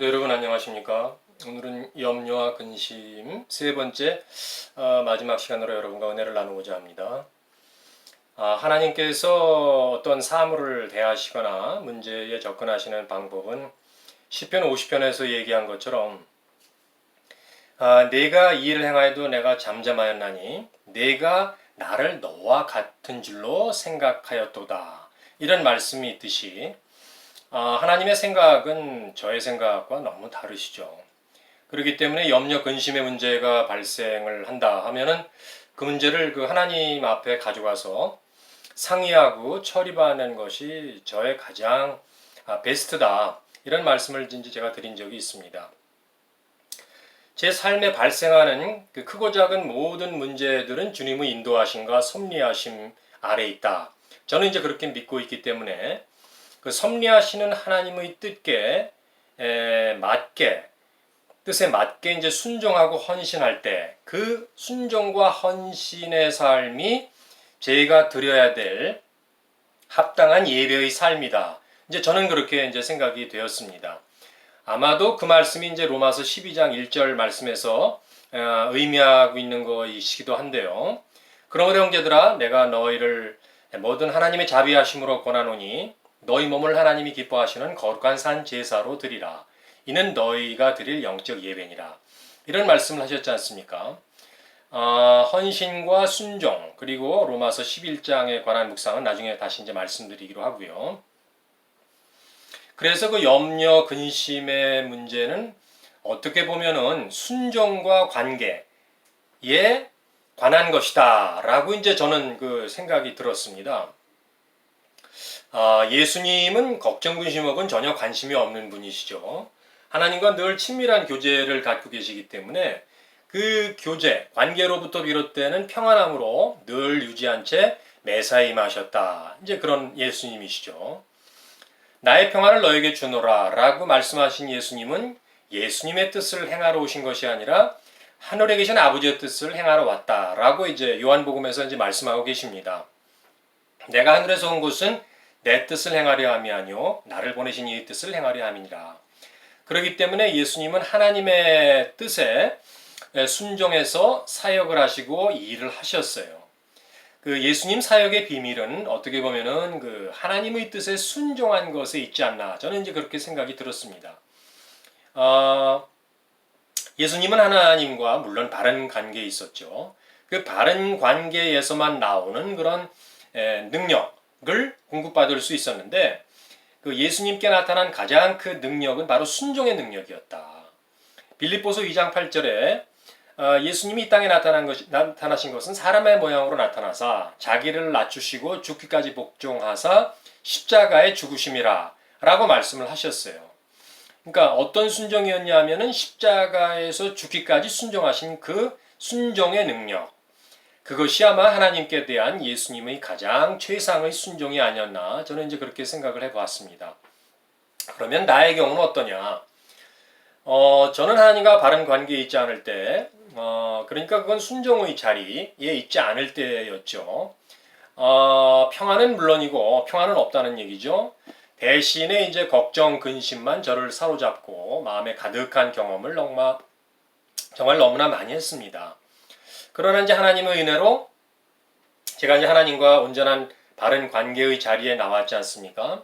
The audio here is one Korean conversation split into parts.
성도 여러분 안녕하십니까? 오늘은 염려와 근심 세 번째 마지막 시간으로 여러분과 은혜를 나누고자 합니다. 하나님께서 어떤 사물을 대하시거나 문제에 접근하시는 방법은 시편 50편에서 얘기한 것처럼 내가 이 일을 행하여도 내가 잠잠하였나니 내가 나를 너와 같은 줄로 생각하였도다. 이런 말씀이 있듯이 하나님의 생각은 저의 생각과 너무 다르시죠. 그렇기 때문에 염려 근심의 문제가 발생을 한다 하면은 그 문제를 그 하나님 앞에 가져가서 상의하고 처리하는 것이 저의 가장 베스트다. 이런 말씀을 이제 제가 드린 적이 있습니다. 제 삶에 발생하는 그 크고 작은 모든 문제들은 주님의 인도하심과 섭리하심 아래 있다. 저는 이제 그렇게 믿고 있기 때문에 그 섭리하시는 하나님의 뜻에 맞게 이제 순종하고 헌신할 때 그 순종과 헌신의 삶이 제가 드려야 될 합당한 예배의 삶이다. 이제 저는 그렇게 이제 생각이 되었습니다. 아마도 그 말씀이 이제 로마서 12장 1절 말씀에서 의미하고 있는 것이기도 한데요. 그러므로 형제들아 내가 너희를 모든 하나님의 자비하심으로 권하노니 너희 몸을 하나님이 기뻐하시는 거룩한 산 제사로 드리라. 이는 너희가 드릴 영적 예배니라. 이런 말씀을 하셨지 않습니까? 헌신과 순종 그리고 로마서 11장에 관한 묵상은 나중에 다시 이제 말씀드리기로 하고요. 그래서 그 염려 근심의 문제는 어떻게 보면은 순종과 관계에 관한 것이다라고 이제 저는 그 생각이 들었습니다. 예수님은 걱정 근심하고는 전혀 관심이 없는 분이시죠. 하나님과 늘 친밀한 교제를 갖고 계시기 때문에 그 교제, 관계로부터 비롯되는 평안함으로 늘 유지한 채 매사에 임하셨다. 이제 그런 예수님이시죠. 나의 평안을 너에게 주노라 라고 말씀하신 예수님은 예수님의 뜻을 행하러 오신 것이 아니라 하늘에 계신 아버지의 뜻을 행하러 왔다라고 이제 요한복음에서 이제 말씀하고 계십니다. 내가 하늘에서 온 것은 내 뜻을 행하려 함이 아니요 나를 보내신 이의 뜻을 행하려 함이니라. 그렇기 때문에 예수님은 하나님의 뜻에 순종해서 사역을 하시고 일을 하셨어요. 그 예수님 사역의 비밀은 어떻게 보면은 그 하나님의 뜻에 순종한 것에 있지 않나 저는 이제 그렇게 생각이 들었습니다. 예수님은 하나님과 물론 바른 관계에 있었죠. 그 바른 관계에서만 나오는 그런 능력을 공급받을 수 있었는데 그 예수님께 나타난 가장 큰 능력은 바로 순종의 능력이었다. 빌립보서 2장 8절에 예수님이 이 땅에 나타나신 것은 사람의 모양으로 나타나사 자기를 낮추시고 죽기까지 복종하사 십자가에 죽으심이라 라고 말씀을 하셨어요. 그러니까 어떤 순종이었냐 하면은 십자가에서 죽기까지 순종하신 그 순종의 능력. 그것이 아마 하나님께 대한 예수님의 가장 최상의 순종이 아니었나 저는 이제 그렇게 생각을 해보았습니다. 그러면 나의 경우는 어떠냐? 저는 하나님과 바른 관계에 있지 않을 때, 그러니까 그건 순종의 자리에 있지 않을 때였죠. 평안은 물론이고 평안은 없다는 얘기죠. 대신에 이제 걱정, 근심만 저를 사로잡고 마음에 가득한 경험을 정말 너무나 많이 했습니다. 그러나 이제 하나님의 은혜로 제가 이제 하나님과 온전한 바른 관계의 자리에 나왔지 않습니까?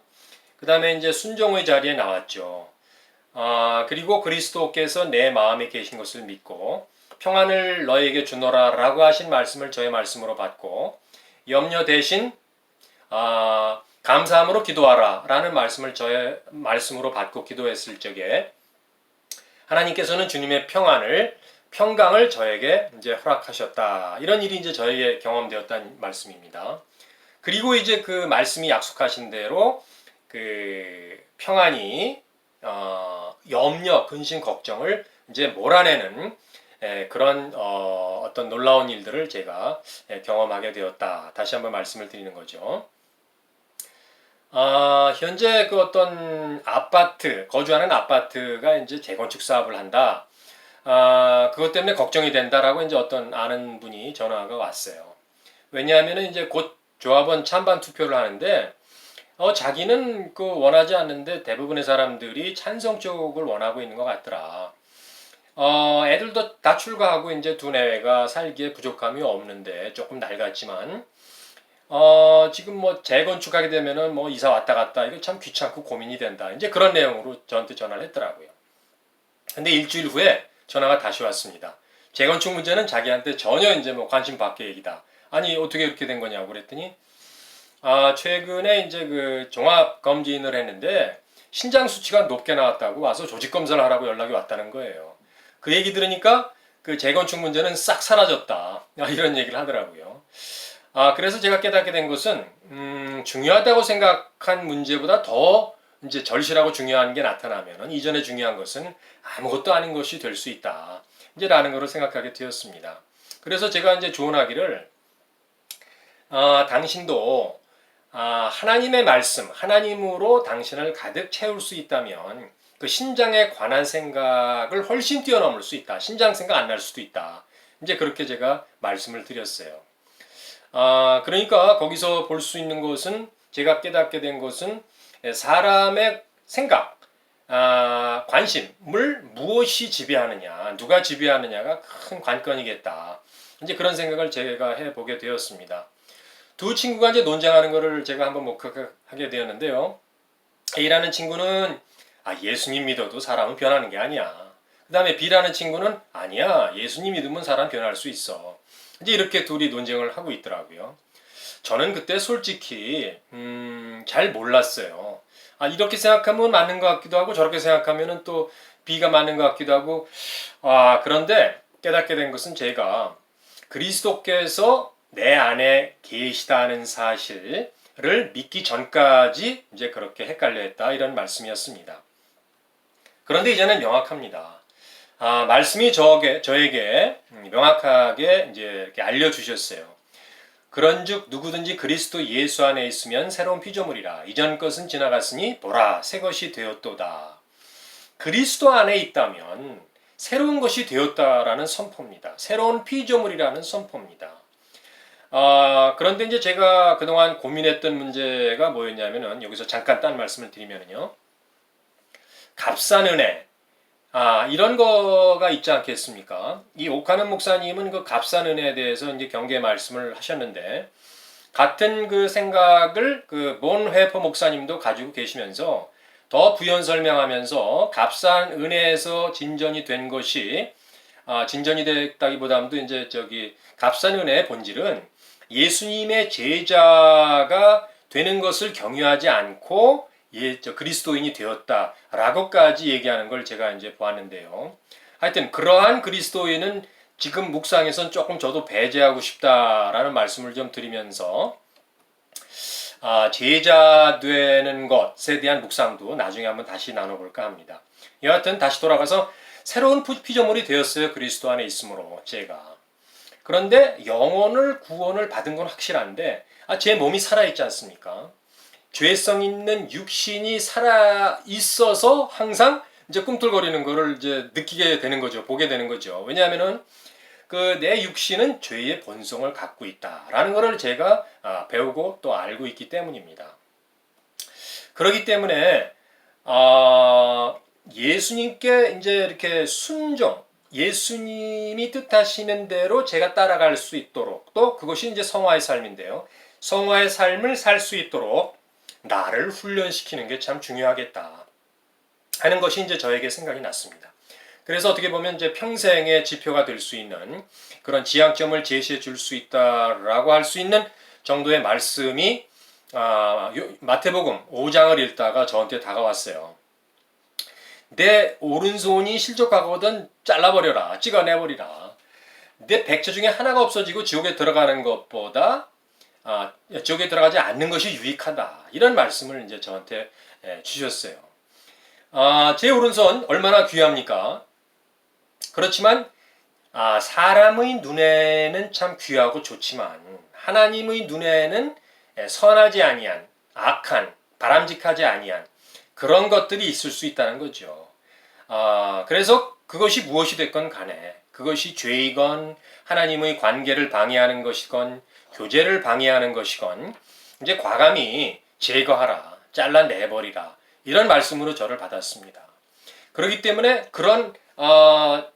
그 다음에 이제 순종의 자리에 나왔죠. 그리고 그리스도께서 내 마음에 계신 것을 믿고 평안을 너에게 주노라 라고 하신 말씀을 저의 말씀으로 받고 염려 대신 감사함으로 기도하라 라는 말씀을 저의 말씀으로 받고 기도했을 적에 하나님께서는 주님의 평강을 저에게 이제 허락하셨다. 이런 일이 이제 저에게 경험되었다는 말씀입니다. 그리고 이제 그 말씀이 약속하신 대로 그 평안이 염려, 근심, 걱정을 이제 몰아내는 그런 어떤 놀라운 일들을 제가 경험하게 되었다. 다시 한번 말씀을 드리는 거죠. 현재 그 어떤 거주하는 아파트가 이제 재건축 사업을 한다. 그것 때문에 걱정이 된다라고 이제 어떤 아는 분이 전화가 왔어요. 왜냐하면 이제 곧 조합원 찬반 투표를 하는데 자기는 원하지 않는데 대부분의 사람들이 찬성 쪽을 원하고 있는 것 같더라. 애들도 다 출가하고 이제 두뇌가 살기에 부족함이 없는데 조금 낡았지만 지금 뭐 재건축하게 되면은 뭐 이사 왔다 갔다 이거 참 귀찮고 고민이 된다. 이제 그런 내용으로 저한테 전화를 했더라고요. 근데 일주일 후에 전화가 다시 왔습니다. 재건축 문제는 자기한테 전혀 이제 뭐 관심 밖의 얘기다. 아니 어떻게 이렇게 된 거냐고 그랬더니 최근에 이제 그 종합 검진을 했는데 신장 수치가 높게 나왔다고 와서 조직 검사를 하라고 연락이 왔다는 거예요. 그 얘기 들으니까 그 재건축 문제는 싹 사라졌다. 이런 얘기를 하더라고요. 그래서 제가 깨닫게 된 것은 중요하다고 생각한 문제보다 더 이제 절실하고 중요한 게 나타나면 이전에 중요한 것은 아무것도 아닌 것이 될 수 있다. 이제 라는 것을 생각하게 되었습니다. 그래서 제가 이제 조언하기를 당신도 하나님의 말씀, 하나님으로 당신을 가득 채울 수 있다면 그 신장에 관한 생각을 훨씬 뛰어넘을 수 있다. 신장 생각 안 날 수도 있다. 이제 그렇게 제가 말씀을 드렸어요. 그러니까 거기서 볼 수 있는 것은 제가 깨닫게 된 것은 사람의 생각, 관심을 무엇이 지배하느냐, 누가 지배하느냐가 큰 관건이겠다. 이제 그런 생각을 제가 해보게 되었습니다. 두 친구가 이제 논쟁하는 것을 제가 한번 목격하게 되었는데요. A라는 친구는 예수님 믿어도 사람은 변하는 게 아니야. 그 다음에 B라는 친구는 아니야. 예수님 믿으면 사람 변할 수 있어. 이제 이렇게 둘이 논쟁을 하고 있더라고요. 저는 그때 솔직히 잘 몰랐어요. 이렇게 생각하면 맞는 것 같기도 하고 저렇게 생각하면 또 B가 맞는 것 같기도 하고 그런데 깨닫게 된 것은 제가 그리스도께서 내 안에 계시다는 사실을 믿기 전까지 이제 그렇게 헷갈려 했다 이런 말씀이었습니다. 그런데 이제는 명확합니다. 말씀이 저에게 명확하게 이제 이렇게 알려주셨어요. 그런즉 누구든지 그리스도 예수 안에 있으면 새로운 피조물이라. 이전 것은 지나갔으니 보라 새 것이 되었도다. 그리스도 안에 있다면 새로운 것이 되었다라는 선포입니다. 새로운 피조물이라는 선포입니다. 그런데 이제 제가 그동안 고민했던 문제가 뭐였냐면은 여기서 잠깐 딴 말씀을 드리면요. 값싼 은혜. 이런 거가 있지 않겠습니까? 이 오카는 목사님은 그 값싼 은혜에 대해서 이제 경계 말씀을 하셨는데, 같은 그 생각을 그 본 회퍼 목사님도 가지고 계시면서 더 부연 설명하면서 값싼 은혜에서 진전이 된 것이, 진전이 됐다기보다도 이제 값싼 은혜의 본질은 예수님의 제자가 되는 것을 경유하지 않고 그리스도인이 되었다라고까지 얘기하는 걸 제가 이제 보았는데요. 하여튼 그러한 그리스도인은 지금 묵상에선 조금 저도 배제하고 싶다라는 말씀을 좀 드리면서 제자 되는 것에 대한 묵상도 나중에 한번 다시 나눠볼까 합니다. 여하튼 다시 돌아가서 새로운 피조물이 되었어요. 그리스도 안에 있으므로 제가. 그런데 영혼을 구원을 받은 건 확실한데 제 몸이 살아있지 않습니까? 죄성 있는 육신이 살아 있어서 항상 이제 꿈틀거리는 거를 이제 느끼게 되는 거죠. 보게 되는 거죠. 왜냐하면은 그 내 육신은 죄의 본성을 갖고 있다라는 것을 제가 배우고 또 알고 있기 때문입니다. 그렇기 때문에 예수님께 이제 이렇게 순종, 예수님이 뜻하시는 대로 제가 따라갈 수 있도록 또 그것이 이제 성화의 삶인데요. 성화의 삶을 살 수 있도록 나를 훈련시키는 게 참 중요하겠다 하는 것이 이제 저에게 생각이 났습니다. 그래서 어떻게 보면 이제 평생의 지표가 될 수 있는 그런 지향점을 제시해 줄 수 있다라고 할 수 있는 정도의 말씀이 마태복음 5장을 읽다가 저한테 다가왔어요. 내 오른손이 실족하거든 잘라버려라, 찍어내버리라. 내 백체 중에 하나가 없어지고 지옥에 들어가는 것보다 지옥에 들어가지 않는 것이 유익하다. 이런 말씀을 이제 저한테 주셨어요. 제 오른손 얼마나 귀합니까? 그렇지만 사람의 눈에는 참 귀하고 좋지만 하나님의 눈에는 선하지 아니한, 악한, 바람직하지 아니한 그런 것들이 있을 수 있다는 거죠. 그래서 그것이 무엇이 됐건 간에 그것이 죄이건 하나님의 관계를 방해하는 것이건 교제를 방해하는 것이건 이제 과감히 제거하라, 잘라내버리라, 이런 말씀으로 저를 받았습니다. 그렇기 때문에 그런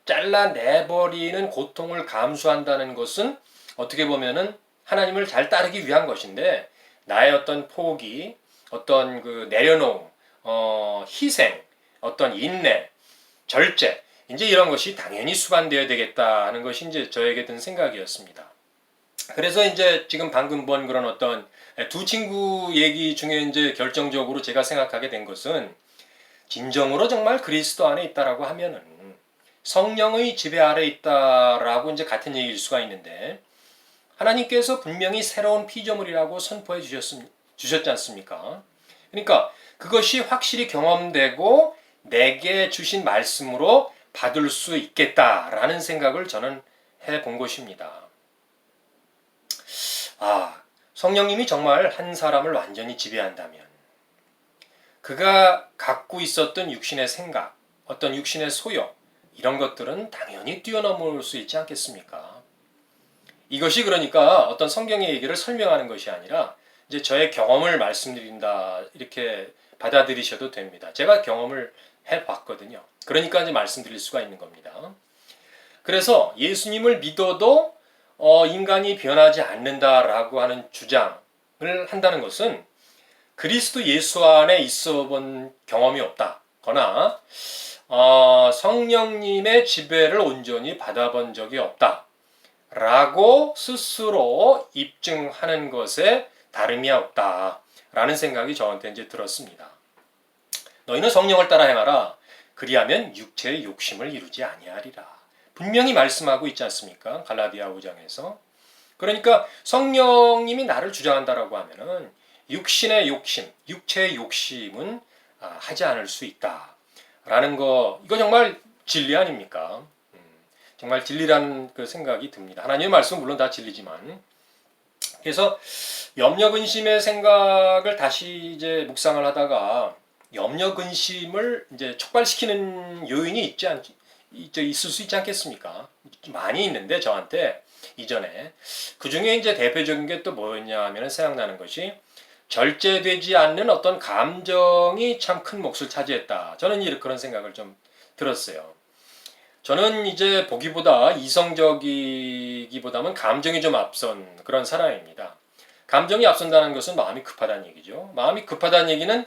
잘라내버리는 고통을 감수한다는 것은 어떻게 보면은 하나님을 잘 따르기 위한 것인데, 나의 어떤 포기, 어떤 그 내려놓음, 희생, 어떤 인내, 절제, 이제 이런 것이 당연히 수반되어야 되겠다 하는 것이 이제 저에게 든 생각이었습니다. 그래서 이제 지금 방금 본 그런 어떤 두 친구 얘기 중에 이제 결정적으로 제가 생각하게 된 것은, 진정으로 정말 그리스도 안에 있다라고 하면은 성령의 지배 아래 있다라고 이제 같은 얘기일 수가 있는데, 하나님께서 분명히 새로운 피조물이라고 선포해 주셨지 않습니까? 그러니까 그것이 확실히 경험되고 내게 주신 말씀으로 받을 수 있겠다라는 생각을 저는 해본 것입니다. 성령님이 정말 한 사람을 완전히 지배한다면 그가 갖고 있었던 육신의 생각, 어떤 육신의 소욕, 이런 것들은 당연히 뛰어넘을 수 있지 않겠습니까? 이것이 그러니까 어떤 성경의 얘기를 설명하는 것이 아니라 이제 저의 경험을 말씀드린다, 이렇게 받아들이셔도 됩니다. 제가 경험을 해봤거든요. 그러니까 이제 말씀드릴 수가 있는 겁니다. 그래서 예수님을 믿어도 인간이 변하지 않는다라고 하는 주장을 한다는 것은 그리스도 예수 안에 있어 본 경험이 없다거나 성령님의 지배를 온전히 받아본 적이 없다라고 스스로 입증하는 것에 다름이 없다라는 생각이 저한테 이제 들었습니다. 너희는 성령을 따라 행하라. 그리하면 육체의 욕심을 이루지 아니하리라. 분명히 말씀하고 있지 않습니까? 갈라디아 5장에서. 그러니까 성령님이 나를 주장한다라고 하면은 육신의 욕심, 육체의 욕심은 하지 않을 수 있다라는 거, 이거 정말 진리 아닙니까? 정말 진리라는 그 생각이 듭니다. 하나님의 말씀은 물론 다 진리지만, 그래서 염려 근심의 생각을 다시 이제 묵상을 하다가 염려 근심을 이제 촉발시키는 요인이 있을 수 있지 않겠습니까? 많이 있는데 저한테 이전에 그 중에 이제 대표적인 게 또 뭐였냐 하면 생각나는 것이, 절제되지 않는 어떤 감정이 참 큰 몫을 차지했다. 저는 이런 그런 생각을 좀 들었어요. 저는 이제 보기보다 이성적이기보다는 감정이 좀 앞선 그런 사람입니다. 감정이 앞선다는 것은 마음이 급하다는 얘기죠. 마음이 급하다는 얘기는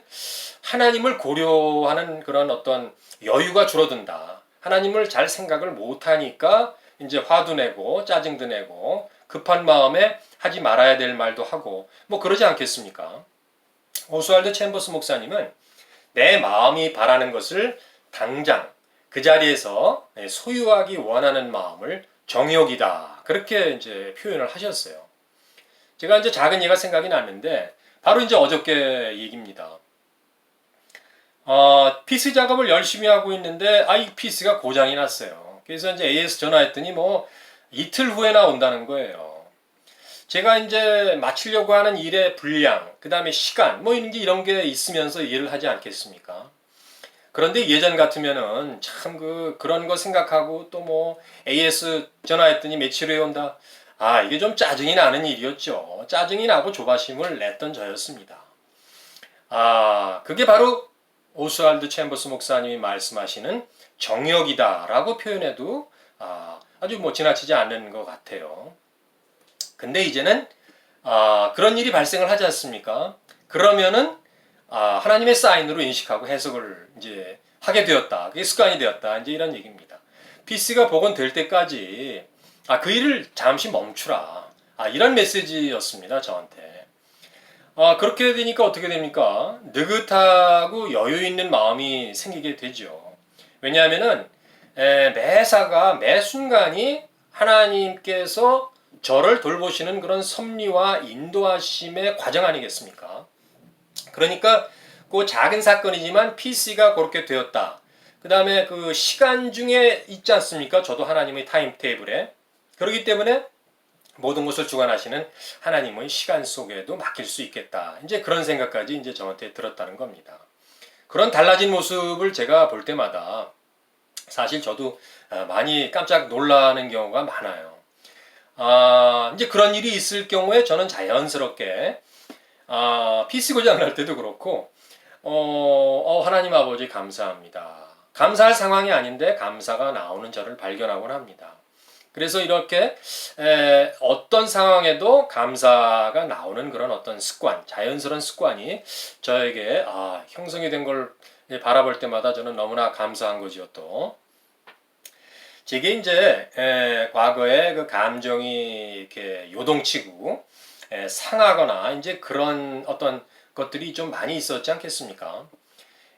하나님을 고려하는 그런 어떤 여유가 줄어든다. 하나님을 잘 생각을 못하니까 이제 화도 내고 짜증도 내고 급한 마음에 하지 말아야 될 말도 하고 뭐 그러지 않겠습니까? 오스왈드 챔버스 목사님은 내 마음이 바라는 것을 당장 그 자리에서 소유하기 원하는 마음을 정욕이다, 그렇게 이제 표현을 하셨어요. 제가 이제 작은 예가 생각이 났는데 바로 이제 어저께 얘기입니다. 피스 작업을 열심히 하고 있는데 이 피스가 고장이 났어요. 그래서 이제 AS 전화했더니 뭐 이틀 후에나 온다는 거예요. 제가 이제 마치려고 하는 일의 분량, 그 다음에 시간, 뭐 이런 게 있으면서 일을 하지 않겠습니까? 그런데 예전 같으면은 참 그런 거 생각하고 또 뭐 AS 전화했더니 며칠 후에 온다. 이게 좀 짜증이 나는 일이었죠. 짜증이 나고 조바심을 냈던 저였습니다. 그게 바로 오스왈드 챔버스 목사님이 말씀하시는 정욕이다라고 표현해도 아주 뭐 지나치지 않는 것 같아요. 근데 이제는 그런 일이 발생을 하지 않습니까? 그러면은 하나님의 사인으로 인식하고 해석을 이제 하게 되었다. 그게 습관이 되었다. 이제 이런 얘기입니다. 피스가 복원될 때까지 그 일을 잠시 멈추라. 이런 메시지였습니다. 저한테. 그렇게 되니까 어떻게 됩니까? 느긋하고 여유 있는 마음이 생기게 되죠. 왜냐하면은 매사가 매 순간이 하나님께서 저를 돌보시는 그런 섭리와 인도하심의 과정 아니겠습니까? 그러니까 그 작은 사건이지만 PC가 그렇게 되었다. 그 다음에 그 시간 중에 있지 않습니까? 저도 하나님의 타임 테이블에. 그렇기 때문에 모든 것을 주관하시는 하나님의 시간 속에도 맡길 수 있겠다. 이제 그런 생각까지 이제 저한테 들었다는 겁니다. 그런 달라진 모습을 제가 볼 때마다 사실 저도 많이 깜짝 놀라는 경우가 많아요. 이제 그런 일이 있을 경우에 저는 자연스럽게 PC 고장 날 때도 그렇고, 하나님 아버지 감사합니다. 감사할 상황이 아닌데 감사가 나오는 저를 발견하곤 합니다. 그래서 이렇게 어떤 상황에도 감사가 나오는 그런 어떤 습관, 자연스러운 습관이 저에게 형성이 된 걸 바라볼 때마다 저는 너무나 감사한 거지요 또. 제게 이제 과거에 그 감정이 이렇게 요동치고 상하거나 이제 그런 어떤 것들이 좀 많이 있었지 않겠습니까?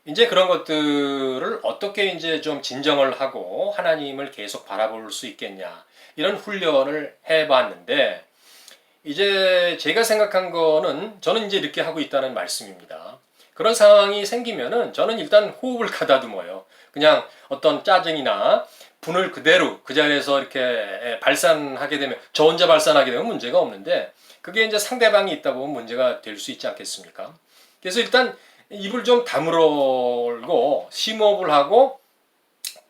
이제 그런 것들을 어떻게 이제 좀 진정을 하고 하나님을 계속 바라볼 수 있겠냐 이런 훈련을 해봤는데 이제 제가 생각한 거는 저는 이제 이렇게 하고 있다는 말씀입니다. 그런 상황이 생기면은 저는 일단 호흡을 가다듬어요. 그냥 어떤 짜증이나 분을 그대로 그 자리에서 이렇게 발산하게 되면 저 혼자 발산하게 되면 문제가 없는데 그게 이제 상대방이 있다 보면 문제가 될 수 있지 않겠습니까? 그래서 일단 입을 좀 다물고 심호흡을 하고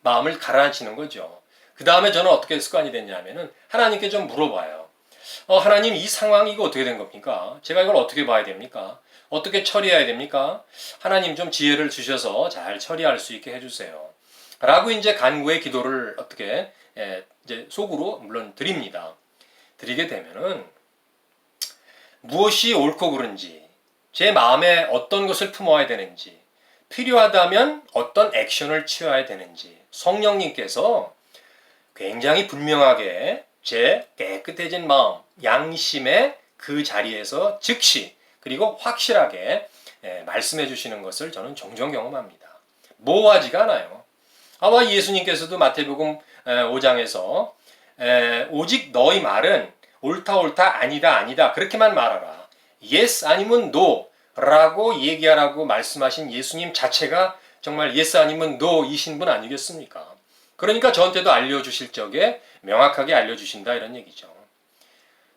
마음을 가라앉히는 거죠. 그 다음에 저는 어떻게 습관이 됐냐면은 하나님께 좀 물어봐요. 하나님 이 상황이 이거 어떻게 된 겁니까? 제가 이걸 어떻게 봐야 됩니까? 어떻게 처리해야 됩니까? 하나님 좀 지혜를 주셔서 잘 처리할 수 있게 해주세요. 라고 이제 간구의 기도를 어떻게 이제 속으로 물론 드립니다. 드리게 되면은 무엇이 옳고 그른지 제 마음에 어떤 것을 품어야 되는지 필요하다면 어떤 액션을 취해야 되는지 성령님께서 굉장히 분명하게 제 깨끗해진 마음, 양심의 그 자리에서 즉시 그리고 확실하게 말씀해 주시는 것을 저는 종종 경험합니다. 모호하지가 않아요. 아마 예수님께서도 마태복음 5장에서 오직 너희 말은 옳다 옳다 아니다 아니다 그렇게만 말하라. yes 아니면 no 라고 얘기하라고 말씀하신 예수님 자체가 정말 yes 아니면 no이신 분 아니겠습니까? 그러니까 저한테도 알려주실 적에 명확하게 알려주신다 이런 얘기죠.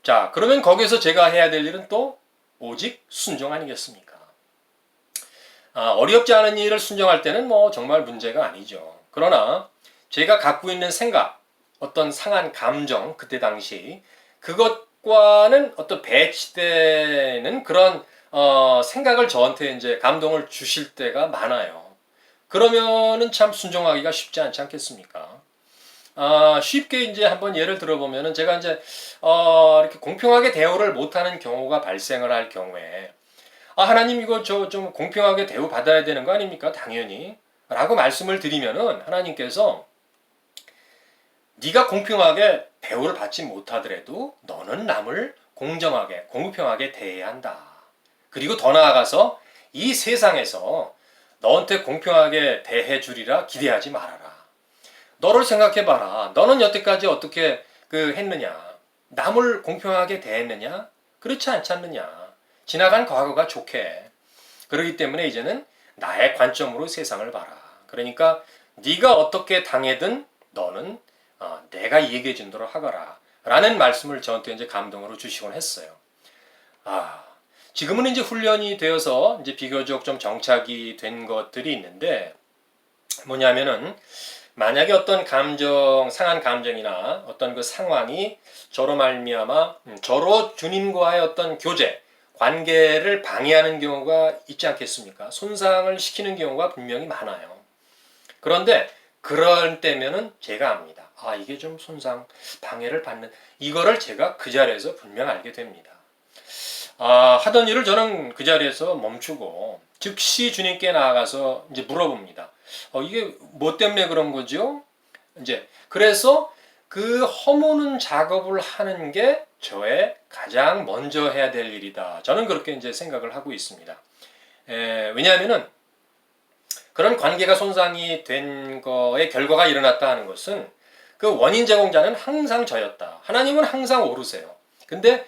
자, 그러면 거기서 제가 해야 될 일은 또 오직 순종 아니겠습니까? 어렵지 않은 일을 순종할 때는 뭐 정말 문제가 아니죠. 그러나 제가 갖고 있는 생각, 어떤 상한 감정, 그때 당시 그것과는 어떤 배치되는 그런 생각을 저한테 이제 감동을 주실 때가 많아요. 그러면은 참 순종하기가 쉽지 않지 않겠습니까? 쉽게 이제 한번 예를 들어보면은 제가 이제 이렇게 공평하게 대우를 못하는 경우가 발생을 할 경우에 하나님 이거 저 좀 공평하게 대우 받아야 되는 거 아닙니까? 당연히 라고 말씀을 드리면은 하나님께서 네가 공평하게 대우를 받지 못하더라도 너는 남을 공정하게 공평하게 대해야 한다. 그리고 더 나아가서 이 세상에서 너한테 공평하게 대해 주리라 기대하지 말아라. 너를 생각해봐라. 너는 여태까지 어떻게 했느냐? 남을 공평하게 대했느냐? 그렇지 않지 않느냐? 지나간 과거가 좋게. 그렇기 때문에 이제는 나의 관점으로 세상을 봐라. 그러니까 네가 어떻게 당해든 너는 내가 얘기해 준 대로 하거라. 라는 말씀을 저한테 이제 감동으로 주시곤 했어요. 지금은 이제 훈련이 되어서 이제 비교적 좀 정착이 된 것들이 있는데 뭐냐면은 만약에 어떤 감정, 상한 감정이나 어떤 그 상황이 저로 말미암아 저로 주님과의 어떤 교제, 관계를 방해하는 경우가 있지 않겠습니까? 손상을 시키는 경우가 분명히 많아요. 그런데 그럴 때면은 제가 압니다. 이게 좀 손상, 방해를 받는 이거를 제가 그 자리에서 분명 알게 됩니다. 하던 일을 저는 그 자리에서 멈추고 즉시 주님께 나아가서 이제 물어봅니다. 이게 뭐 때문에 그런 거죠? 이제 그래서 그 허무는 작업을 하는 게 저의 가장 먼저 해야 될 일이다. 저는 그렇게 이제 생각을 하고 있습니다. 왜냐하면은 그런 관계가 손상이 된 거의 결과가 일어났다 하는 것은 그 원인 제공자는 항상 저였다. 하나님은 항상 오르세요. 근데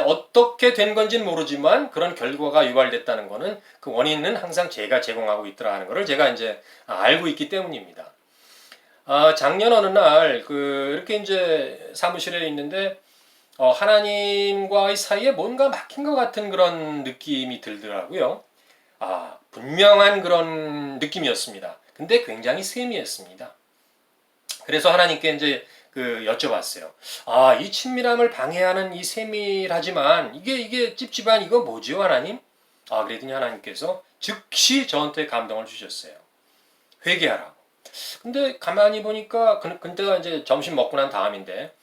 어떻게 된 건지는 모르지만 그런 결과가 유발됐다는 것은 그 원인은 항상 제가 제공하고 있더라 하는 것을 제가 이제 알고 있기 때문입니다. 작년 어느 날 이렇게 이제 사무실에 있는데 하나님과의 사이에 뭔가 막힌 것 같은 그런 느낌이 들더라고요. 분명한 그런 느낌이었습니다. 근데 굉장히 세미했습니다. 그래서 하나님께 이제 여쭤봤어요. 이 친밀함을 방해하는 이 세밀하지만 이게 찝찝한 이거 뭐지요, 하나님? 그랬더니 하나님께서 즉시 저한테 감동을 주셨어요. 회개하라고. 근데 가만히 보니까 그때가 이제 점심 먹고 난 다음인데,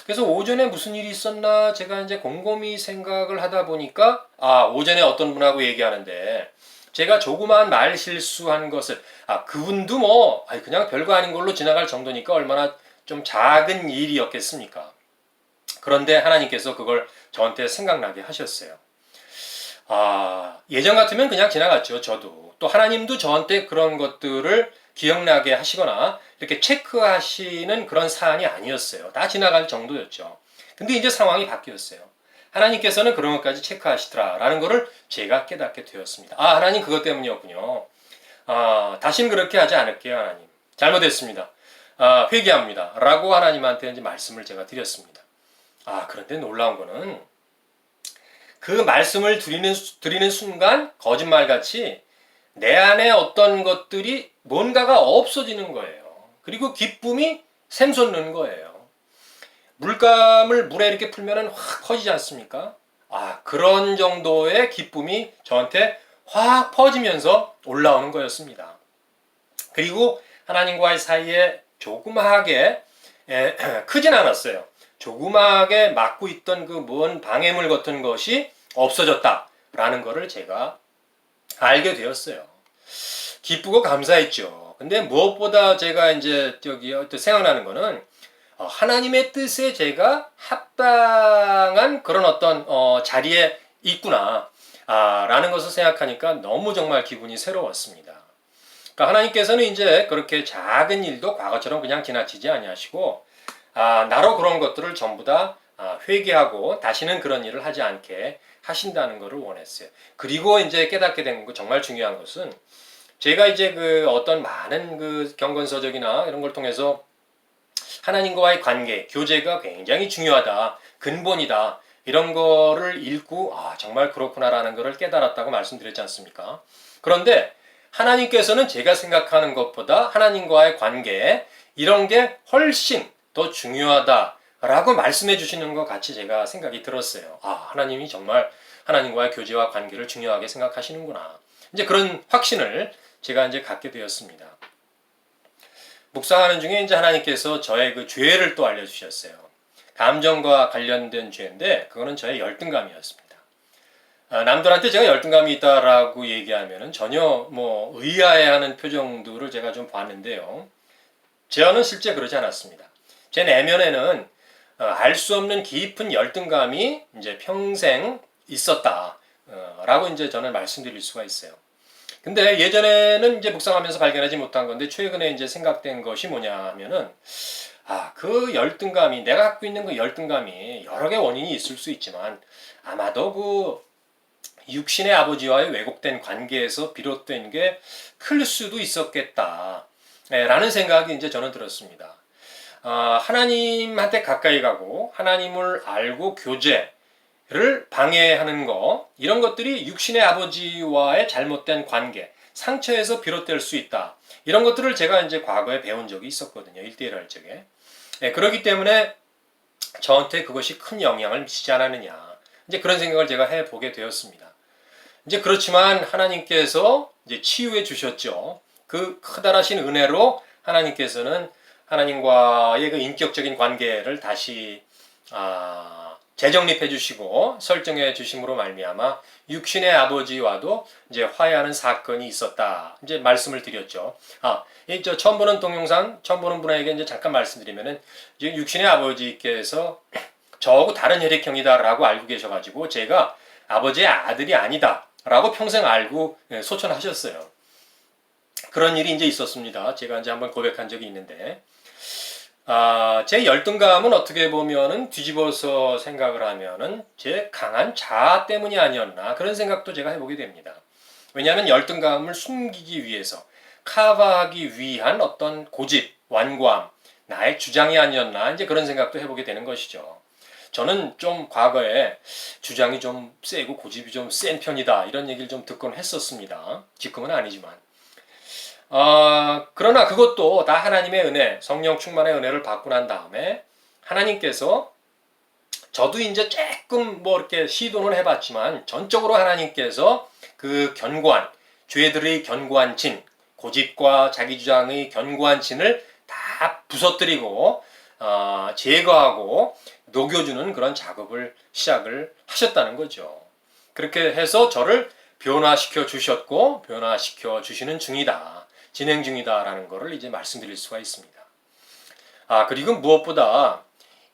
그래서 오전에 무슨 일이 있었나 제가 이제 곰곰이 생각을 하다 보니까 오전에 어떤 분하고 얘기하는데 제가 조그마한 말 실수한 것을 그분도 뭐 그냥 별거 아닌 걸로 지나갈 정도니까 얼마나 좀 작은 일이었겠습니까? 그런데 하나님께서 그걸 저한테 생각나게 하셨어요. 예전 같으면 그냥 지나갔죠. 저도. 또 하나님도 저한테 그런 것들을 기억나게 하시거나 이렇게 체크하시는 그런 사안이 아니었어요. 다 지나갈 정도였죠. 근데 이제 상황이 바뀌었어요. 하나님께서는 그런 것까지 체크하시더라라는 것을 제가 깨닫게 되었습니다. 하나님 그것 때문이었군요. 다시는 그렇게 하지 않을게요, 하나님. 잘못했습니다. 회개합니다. 라고 하나님한테 이제 말씀을 제가 드렸습니다. 그런데 놀라운 거는 그 말씀을 드리는 순간 거짓말같이 내 안에 어떤 것들이 뭔가가 없어지는 거예요. 그리고 기쁨이 샘솟는 거예요. 물감을 물에 이렇게 풀면은 확 퍼지지 않습니까? 그런 정도의 기쁨이 저한테 확 퍼지면서 올라오는 거였습니다. 그리고 하나님과의 사이에 조그마하게 크진 않았어요. 조그마하게 막고 있던 그 먼 방해물 같은 것이 없어졌다라는 것을 제가 알게 되었어요. 기쁘고 감사했죠. 근데 무엇보다 제가 이제 생각나는 거는 하나님의 뜻에 제가 합당한 그런 어떤 자리에 있구나 라는 것을 생각하니까 너무 정말 기분이 새로웠습니다. 그러니까 하나님께서는 이제 그렇게 작은 일도 과거처럼 그냥 지나치지 아니하시고 나로 그런 것들을 전부 다 회개하고 다시는 그런 일을 하지 않게 하신다는 것을 원했어요. 그리고 이제 깨닫게 된 거 정말 중요한 것은 제가 이제 어떤 많은 경건서적이나 이런 걸 통해서 하나님과의 관계, 교제가 굉장히 중요하다, 근본이다 이런 거를 읽고 정말 그렇구나라는 것을 깨달았다고 말씀드렸지 않습니까? 그런데 하나님께서는 제가 생각하는 것보다 하나님과의 관계 이런 게 훨씬 더 중요하다라고 말씀해 주시는 것 같이 제가 생각이 들었어요. 하나님이 정말 하나님과의 교제와 관계를 중요하게 생각하시는구나. 이제 그런 확신을 제가 이제 갖게 되었습니다. 묵상하는 중에 이제 하나님께서 저의 그 죄를 또 알려주셨어요. 감정과 관련된 죄인데 그거는 저의 열등감이었습니다. 남들한테 제가 열등감이 있다라고 얘기하면은 전혀 뭐 의아해하는 표정들을 제가 좀 봤는데요. 저는 실제 그러지 않았습니다. 제 내면에는 알 수 없는 깊은 열등감이 이제 평생 있었다라고 이제 저는 말씀드릴 수가 있어요. 근데 예전에는 이제 묵상하면서 발견하지 못한 건데 최근에 이제 생각된 것이 뭐냐 하면은 그 열등감이 내가 갖고 있는 그 열등감이 여러 개의 원인이 있을 수 있지만 아마도 그 육신의 아버지와의 왜곡된 관계에서 비롯된 게 클 수도 있었겠다 라는 생각이 이제 저는 들었습니다. 하나님한테 가까이 가고 하나님을 알고 교제를 방해하는 거 이런 것들이 육신의 아버지와의 잘못된 관계 상처에서 비롯될 수 있다. 이런 것들을 제가 이제 과거에 배운 적이 있었거든요. 1대1 할 적에. 그렇기 때문에 저한테 그것이 큰 영향을 미치지 않았느냐. 이제 그런 생각을 제가 해보게 되었습니다. 이제 그렇지만 하나님께서 이제 치유해 주셨죠. 그 커다라신 은혜로 하나님께서는 하나님과의 그 인격적인 관계를 다시 재정립해 주시고 설정해 주심으로 말미암아 육신의 아버지와도 이제 화해하는 사건이 있었다. 이제 말씀을 드렸죠. 저 처음 보는 동영상, 처음 보는 분에게 이제 잠깐 말씀드리면은 이제 육신의 아버지께서 저하고 다른 혈액형이다라고 알고 계셔가지고 제가 아버지의 아들이 아니다라고 평생 알고 소천하셨어요. 그런 일이 이제 있었습니다. 제가 이제 한번 고백한 적이 있는데. 제 열등감은 어떻게 보면은 뒤집어서 생각을 하면은 제 강한 자아 때문이 아니었나 그런 생각도 제가 해보게 됩니다. 왜냐하면 열등감을 숨기기 위해서 커버하기 위한 어떤 고집, 완고함, 나의 주장이 아니었나 이제 그런 생각도 해보게 되는 것이죠. 저는 좀 과거에 주장이 좀 세고 고집이 좀 센 편이다 이런 얘기를 좀 듣곤 했었습니다. 지금은 아니지만. 그러나 그것도 다 하나님의 은혜, 성령 충만의 은혜를 받고 난 다음에 하나님께서 저도 이제 조금 뭐 이렇게 시도는 해봤지만 전적으로 하나님께서 그 견고한 죄들의 견고한 진, 고집과 자기 주장의 견고한 진을 다 부서뜨리고 제거하고 녹여주는 그런 작업을 시작을 하셨다는 거죠. 그렇게 해서 저를 변화시켜 주셨고 변화시켜 주시는 중이다. 진행 중이다라는 것을 이제 말씀드릴 수가 있습니다. 그리고 무엇보다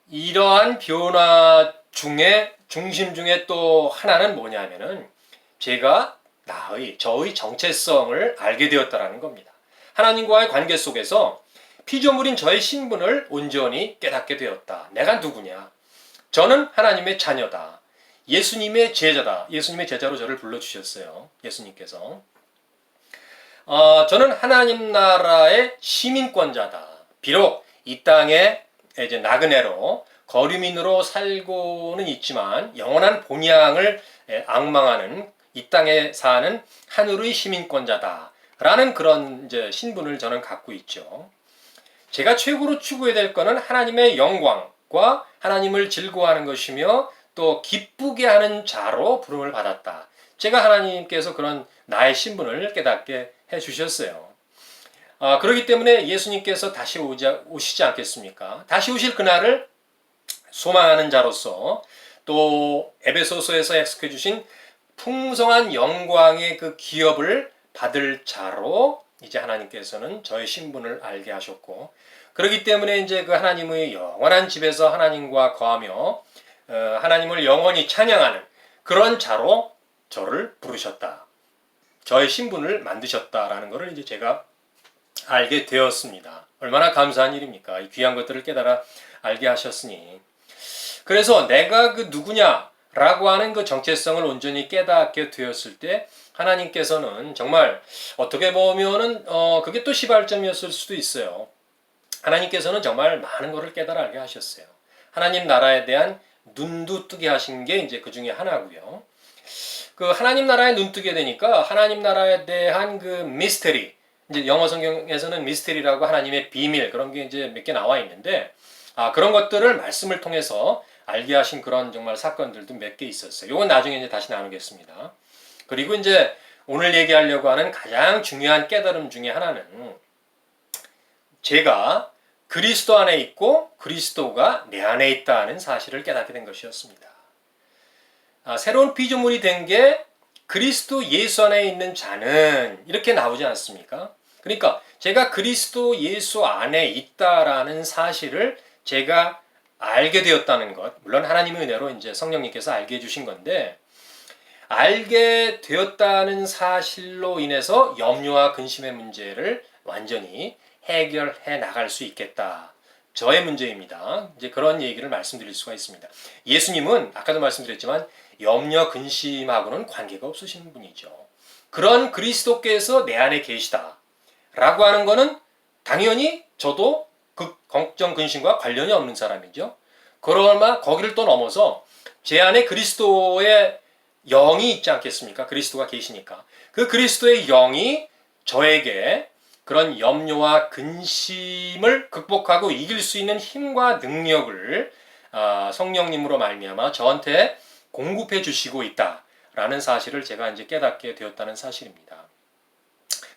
이러한 변화 중에 중심 중에 또 하나는 뭐냐면은 제가 저의 정체성을 알게 되었다라는 겁니다. 하나님과의 관계 속에서 피조물인 저의 신분을 온전히 깨닫게 되었다. 내가 누구냐? 저는 하나님의 자녀다. 예수님의 제자다. 예수님의 제자로 저를 불러주셨어요. 예수님께서. 저는 하나님 나라의 시민권자다. 비록 이 땅에 이제 나그네로 거류민으로 살고는 있지만 영원한 본향을 앙망하는 이 땅에 사는 하늘의 시민권자다. 라는 그런 이제 신분을 저는 갖고 있죠. 제가 최고로 추구해야 될 것은 하나님의 영광과 하나님을 즐거워하는 것이며 또 기쁘게 하는 자로 부름을 받았다. 제가 하나님께서 그런 나의 신분을 깨닫게 해주셨어요. 그렇기 때문에 예수님께서 다시 오시지 않겠습니까? 다시 오실 그날을 소망하는 자로서 또 에베소서에서 약속해 주신 풍성한 영광의 그 기업을 받을 자로 이제 하나님께서는 저의 신분을 알게 하셨고 그렇기 때문에 이제 그 하나님의 영원한 집에서 하나님과 거하며 하나님을 영원히 찬양하는 그런 자로 저를 부르셨다. 저의 신분을 만드셨다라는 것을 이제 제가 알게 되었습니다. 얼마나 감사한 일입니까? 이 귀한 것들을 깨달아 알게 하셨으니. 그래서 내가 그 누구냐라고 하는 그 정체성을 온전히 깨닫게 되었을 때 하나님께서는 정말 어떻게 보면은 그게 또 시발점이었을 수도 있어요. 하나님께서는 정말 많은 것을 깨달아 알게 하셨어요. 하나님 나라에 대한 눈도 뜨게 하신 게 이제 그 중에 하나고요. 그 하나님 나라에 눈 뜨게 되니까 하나님 나라에 대한 그 미스테리, 이제 영어 성경에서는 미스테리라고 하나님의 비밀 그런 게 이제 몇 개 나와 있는데 그런 것들을 말씀을 통해서 알게 하신 그런 정말 사건들도 몇 개 있었어요. 이건 나중에 이제 다시 나누겠습니다. 그리고 이제 오늘 얘기하려고 하는 가장 중요한 깨달음 중에 하나는 제가 그리스도 안에 있고 그리스도가 내 안에 있다는 사실을 깨닫게 된 것이었습니다. 새로운 피조물이 된 게 그리스도 예수 안에 있는 자는 이렇게 나오지 않습니까? 그러니까 제가 그리스도 예수 안에 있다라는 사실을 제가 알게 되었다는 것, 물론 하나님의 은혜로 이제 성령님께서 알게 해주신 건데, 알게 되었다는 사실로 인해서 염려와 근심의 문제를 완전히 해결해 나갈 수 있겠다. 저의 문제입니다. 이제 그런 얘기를 말씀드릴 수가 있습니다. 예수님은 아까도 말씀드렸지만 염려, 근심하고는 관계가 없으신 분이죠. 그런 그리스도께서 내 안에 계시다. 라고 하는 것은 당연히 저도 그 걱정, 근심과 관련이 없는 사람이죠. 그러나 거기를 또 넘어서 제 안에 그리스도의 영이 있지 않겠습니까? 그리스도가 계시니까. 그 그리스도의 영이 저에게 그런 염려와 근심을 극복하고 이길 수 있는 힘과 능력을 성령님으로 말미암아 저한테 공급해 주시고 있다라는 사실을 제가 이제 깨닫게 되었다는 사실입니다.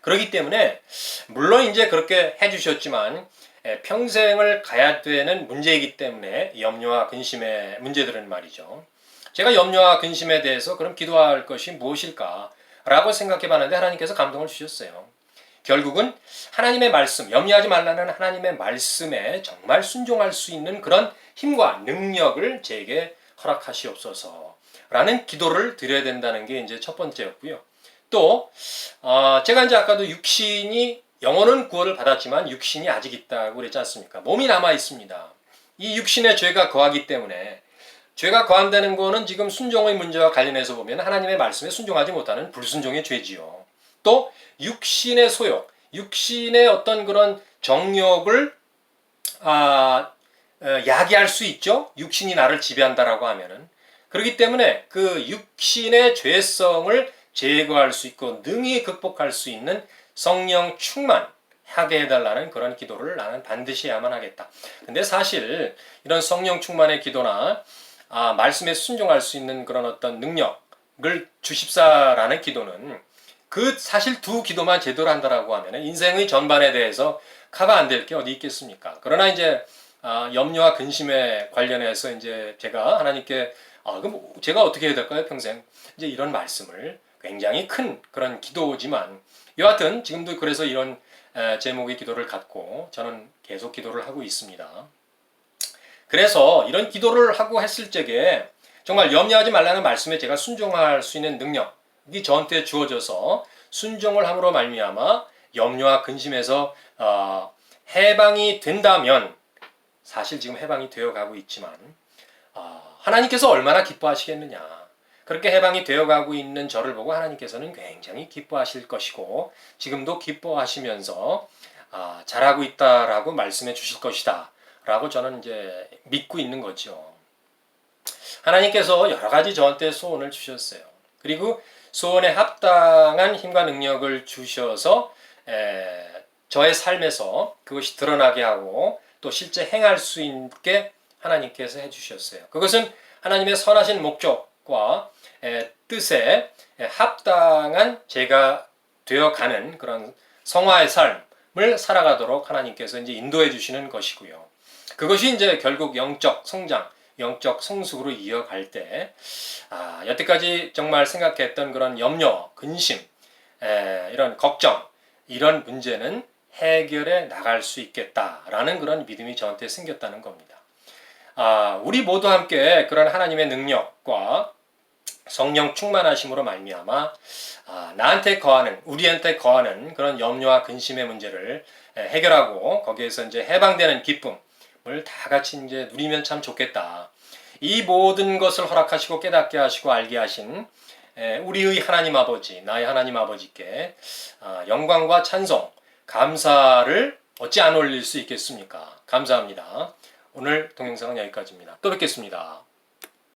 그렇기 때문에 물론 이제 그렇게 해주셨지만 평생을 가야 되는 문제이기 때문에 염려와 근심의 문제들은 말이죠. 제가 염려와 근심에 대해서 그럼 기도할 것이 무엇일까? 라고 생각해 봤는데 하나님께서 감동을 주셨어요. 결국은 하나님의 말씀, 염려하지 말라는 하나님의 말씀에 정말 순종할 수 있는 그런 힘과 능력을 제게 허락하시옵소서 라는 기도를 드려야 된다는 게 이제 첫 번째였고요. 또 제가 이제 아까도 육신이 영혼은 구원을 받았지만 육신이 아직 있다고 그랬지 않습니까? 몸이 남아 있습니다. 이 육신에 죄가 거하기 때문에 죄가 거한다는 거는 지금 순종의 문제와 관련해서 보면 하나님의 말씀에 순종하지 못하는 불순종의 죄지요. 또 육신의 소욕, 육신의 어떤 그런 정욕을 야기할 수 있죠. 육신이 나를 지배한다라고 하면은. 그렇기 때문에 그 육신의 죄성을 제거할 수 있고 능히 극복할 수 있는 성령 충만하게 해달라는 그런 기도를 나는 반드시 해야만 하겠다. 근데 사실 이런 성령 충만의 기도나 말씀에 순종할 수 있는 그런 어떤 능력을 주십사라는 기도는 그 사실 두 기도만 제대로 한다라고 하면 인생의 전반에 대해서 커버 안 될 게 어디 있겠습니까? 그러나 이제 염려와 근심에 관련해서 이제 제가 하나님께 그럼 제가 어떻게 해야 될까요? 평생 이제 이런 말씀을 굉장히 큰 그런 기도지만 여하튼 지금도 그래서 이런 제목의 기도를 갖고 저는 계속 기도를 하고 있습니다. 그래서 이런 기도를 하고 했을 적에 정말 염려하지 말라는 말씀에 제가 순종할 수 있는 능력이 저한테 주어져서 순종을 함으로 말미암아 염려와 근심에서 해방이 된다면 사실 지금 해방이 되어가고 있지만 하나님께서 얼마나 기뻐하시겠느냐. 그렇게 해방이 되어가고 있는 저를 보고 하나님께서는 굉장히 기뻐하실 것이고 지금도 기뻐하시면서 잘하고 있다라고 말씀해 주실 것이다 라고 저는 이제 믿고 있는 거죠. 하나님께서 여러 가지 저한테 소원을 주셨어요. 그리고 소원에 합당한 힘과 능력을 주셔서 저의 삶에서 그것이 드러나게 하고 또 실제 행할 수 있게 하나님께서 해주셨어요. 그것은 하나님의 선하신 목적과 뜻에 합당한 제가 되어가는 그런 성화의 삶을 살아가도록 하나님께서 이제 인도해 주시는 것이고요. 그것이 이제 결국 영적 성장, 영적 성숙으로 이어갈 때 여태까지 정말 생각했던 그런 염려, 근심, 이런 걱정, 이런 문제는 해결해 나갈 수 있겠다라는 그런 믿음이 저한테 생겼다는 겁니다. 우리 모두 함께 그런 하나님의 능력과 성령 충만하심으로 말미암아 나한테 거하는, 우리한테 거하는 그런 염려와 근심의 문제를 해결하고 거기에서 이제 해방되는 기쁨을 다 같이 이제 누리면 참 좋겠다. 이 모든 것을 허락하시고 깨닫게 하시고 알게 하신 우리의 하나님 아버지, 나의 하나님 아버지께 영광과 찬송, 감사를 어찌 안 올릴 수 있겠습니까? 감사합니다. 오늘 동영상은 여기까지입니다. 또 뵙겠습니다.